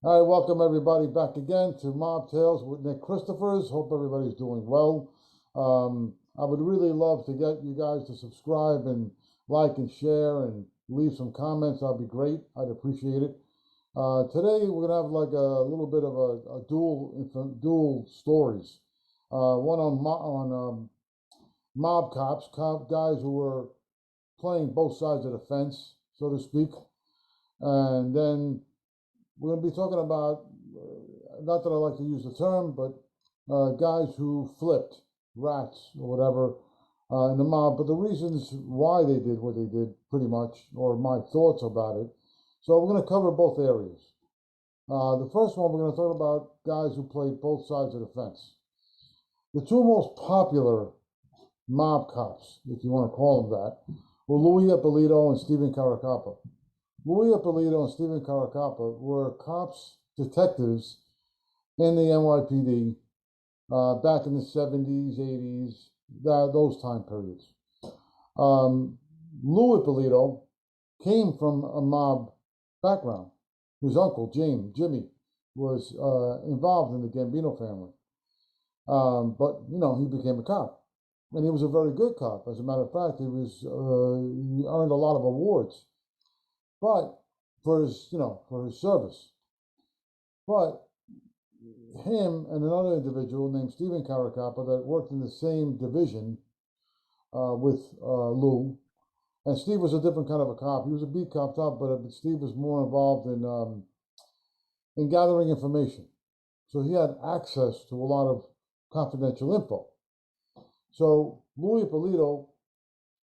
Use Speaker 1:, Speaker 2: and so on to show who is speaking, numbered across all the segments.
Speaker 1: All right, welcome everybody back again to Mob Tales with Nick Christophers. Hope everybody's doing well. I would really love to get you guys to subscribe and like and share and leave some comments. That'd be great. I'd appreciate it. Today we're gonna have like a little bit of a dual stories. One on mob cops, cop guys who were playing both sides of the fence, so to speak, and then we're going to be talking about, not that I like to use the term, but guys who flipped rats or whatever in the mob, but the reasons why they did what they did, pretty much, or my thoughts about it. So we're going to cover both areas. The first one, we're going to talk about guys who played both sides of the fence. The two most popular mob cops, if you want to call them that, were Louis Ippolitto and Stephen Caracappa. Louis Ippolitto and Stephen Caracappa were cops, detectives in the NYPD back in the 70s, 80s, those time periods. Louis Ippolitto came from a mob background. His uncle, Jimmy, was involved in the Gambino family. But, you know, he became a cop. And he was a very good cop. As a matter of fact, he earned a lot of awards. But for his service. But him and another individual named Stephen Caracappa that worked in the same division with Lou. And Steve was a different kind of a cop. He was a beat cop top, but Steve was more involved in gathering information. So he had access to a lot of confidential info. So Louis Ippolitto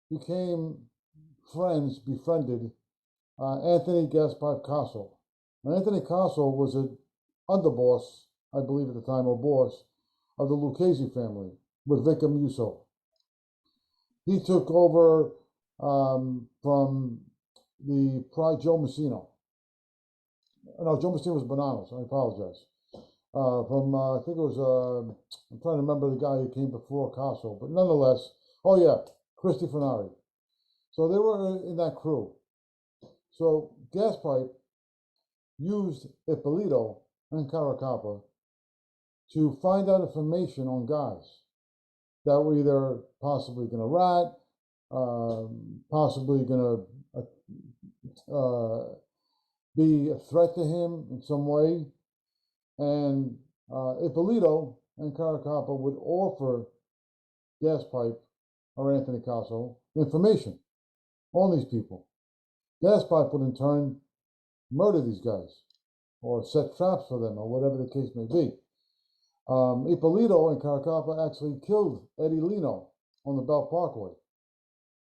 Speaker 1: befriended Anthony Gaspar Castle. Now, Anthony Castle was an underboss, I believe at the time, or boss, of the Lucchese family with Vic Musso. He took over from the Joe Messino. No, Joe Messino was Bananas. I apologize. I think it was, I'm trying to remember the guy who came before Castle, but nonetheless, oh yeah, Christy Fenari. So they were in that crew. So Gaspipe used Ippolitto and Caracappa to find out information on guys that were either possibly going to rat, possibly going to be a threat to him in some way. And Ippolitto and Caracappa would offer Gaspipe or Anthony Castle information on these people. Gaspipe would in turn murder these guys or set traps for them or whatever the case may be. Ippolitto and Caracappa actually killed Eddie Lino on the Belt Parkway,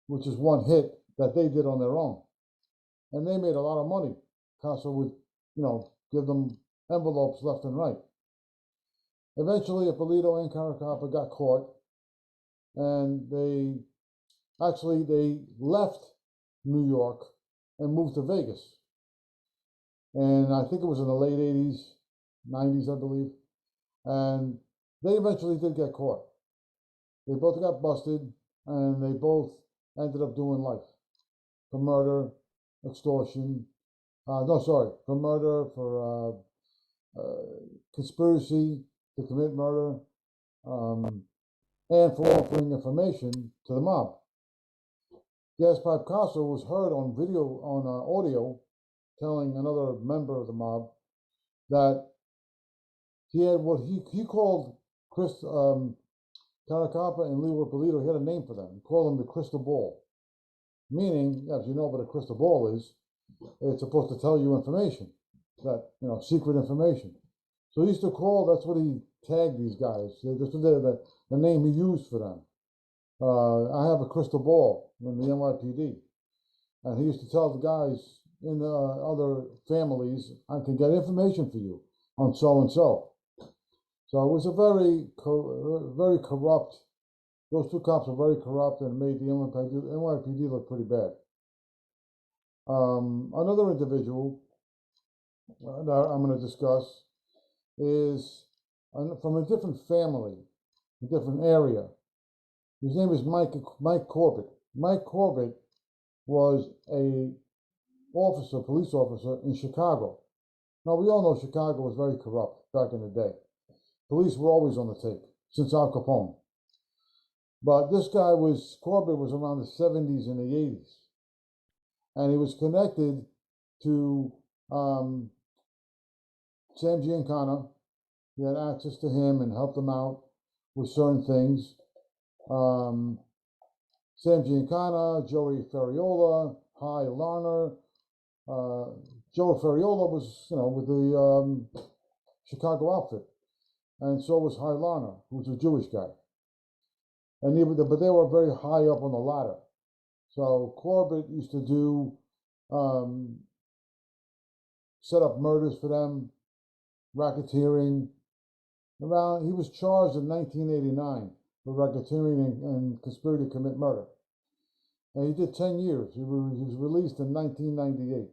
Speaker 1: which is one hit that they did on their own. And they made a lot of money. Castle would, give them envelopes left and right. Eventually, Ippolitto and Caracappa got caught, and they left New York and moved to Vegas. And I think it was in the late 80s, 90s, I believe. And they eventually did get caught. They both got busted, and they both ended up doing life for murder, extortion. For murder, for conspiracy to commit murder, and for offering information to the mob. Gaspar Castle was heard on audio, telling another member of the mob that he had what he called Caracappa and Leo Ippolitto. He had a name for them. He called them the crystal ball, meaning, as you know what a crystal ball is, it's supposed to tell you information, secret information. So he used to call, that's what he tagged these guys. This was the name he used for them. I have a crystal ball in the NYPD. And he used to tell the guys in the other families, I can get information for you on so-and-so. So it was a very corrupt, those two cops were very corrupt and made the NYPD look pretty bad. Another individual that I'm going to discuss is from a different family, a different area. His name is Mike Corbett. Mike Corbett was a police officer in Chicago. Now, we all know Chicago was very corrupt back in the day. Police were always on the take, since Al Capone. But this guy Corbett was around the 70s and the 80s. And he was connected to Sam Giancana. He had access to him and helped him out with certain things. Sam Giancana, Joey Ferriola, Hy Larner. Joe Ferriola was, with the Chicago outfit, and so was Hy Larner, who's a Jewish guy. And but they were very high up on the ladder. So Corbett used to do set up murders for them, racketeering. He was charged in 1989 for racketeering and conspiracy to commit murder. And he did 10 years. He was released in 1998.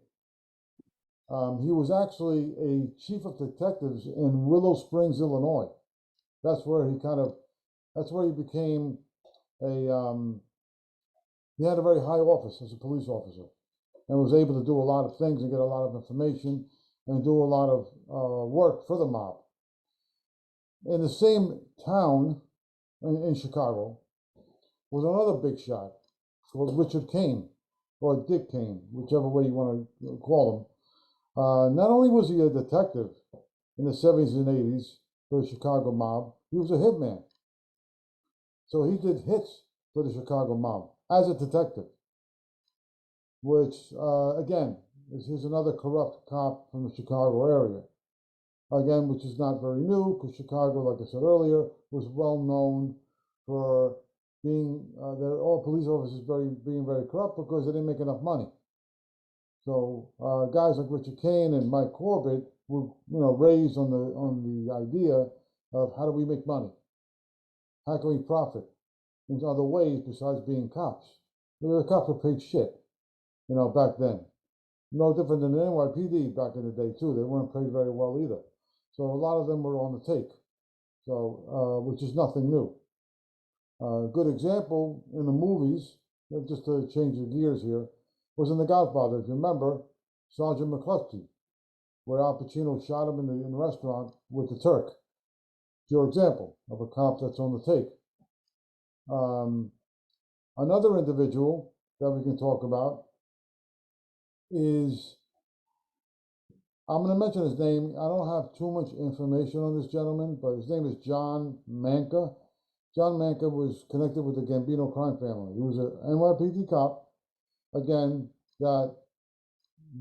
Speaker 1: He was actually a chief of detectives in Willow Springs, Illinois. That's where he became he had a very high office as a police officer and was able to do a lot of things and get a lot of information and do a lot of work for the mob. In the same town in Chicago was another big shot called Richard Cain, or Dick Cain, whichever way you want to call him. Not only was he a detective in the 70s and 80s for the Chicago mob, he was a hitman. So he did hits for the Chicago mob as a detective, which, again, is another corrupt cop from the Chicago area. Again, which is not very new, because Chicago, like I said earlier, was well known for being, all police officers being very corrupt because they didn't make enough money. So guys like Richard Cain and Mike Corbett were, raised on the idea of how do we make money? How can we profit in other ways besides being cops? The cops were paid shit, back then. No different than the NYPD back in the day too. They weren't paid very well either. So a lot of them were on the take. So which is nothing new. A good example in the movies, just to change the gears here, was in The Godfather. If you remember, Sergeant McCluskey, where Al Pacino shot him in the restaurant with the Turk. It's your example of a cop that's on the take. Another individual that we can talk about is, I'm going to mention his name. I don't have too much information on this gentleman, but his name is John Manca. John Manca was connected with the Gambino crime family. He was an NYPD cop, again, that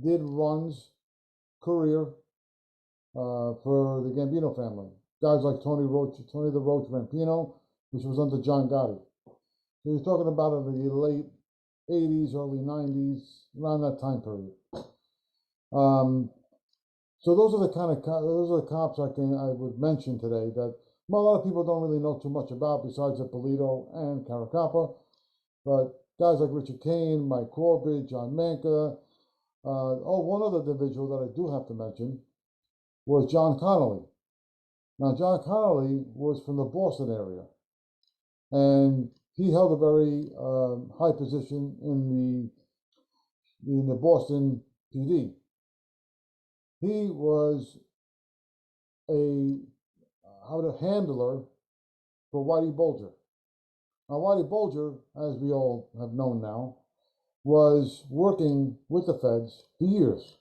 Speaker 1: did Run's career for the Gambino family. Guys like Tony the Roach Vampino, which was under John Gotti. So he's talking about in the late 80s, early 90s, around that time period. So those are the cops I would mention today that a lot of people don't really know too much about besides Ippolitto and Caracappa. But guys like Richard Cain, Mike Corbett, John Manca. One other individual that I do have to mention was John Connolly. Now, John Connolly was from the Boston area, and he held a very high position in the Boston PD. He was a handler for Whitey Bulger. Now, Whitey Bulger, as we all have known now, was working with the feds for years.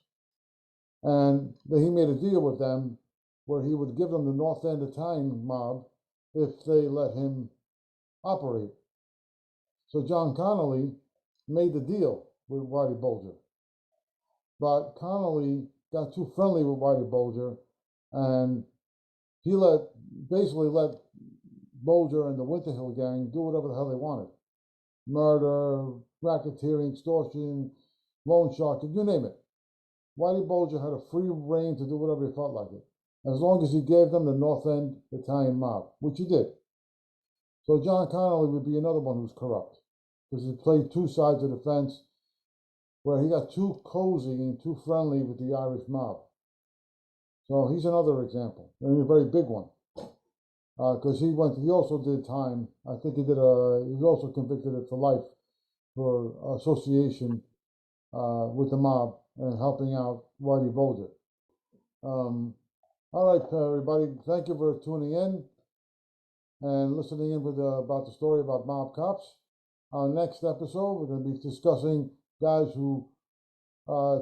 Speaker 1: And he made a deal with them where he would give them the North End Italian mob if they let him operate. So John Connolly made the deal with Whitey Bulger. But Connolly got too friendly with Whitey Bulger, and he basically let Bulger and the Winter Hill gang do whatever the hell they wanted. Murder, racketeering, extortion, loan sharking, you name it. Whitey Bulger had a free reign to do whatever he felt like it, as long as he gave them the North End Italian mob, which he did. So John Connolly would be another one who's corrupt, because he played two sides of the fence, where he got too cozy and too friendly with the Irish mob. So he's another example, and a very big one, because he also did time. I think he was also convicted for life for association with the mob and helping out Whitey Bulger. All right, everybody, thank you for tuning in and listening in with about the story about mob cops. Our next episode, we're going to be discussing guys who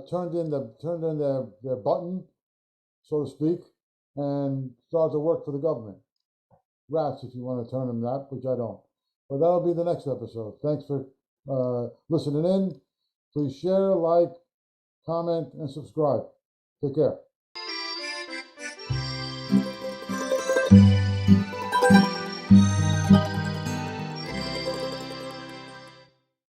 Speaker 1: turned in their button, so to speak, and started to work for the government. Rats, if you want to turn them that, which I don't. But that'll be the next episode. Thanks for listening in. Please share, like, comment, and subscribe. Take care.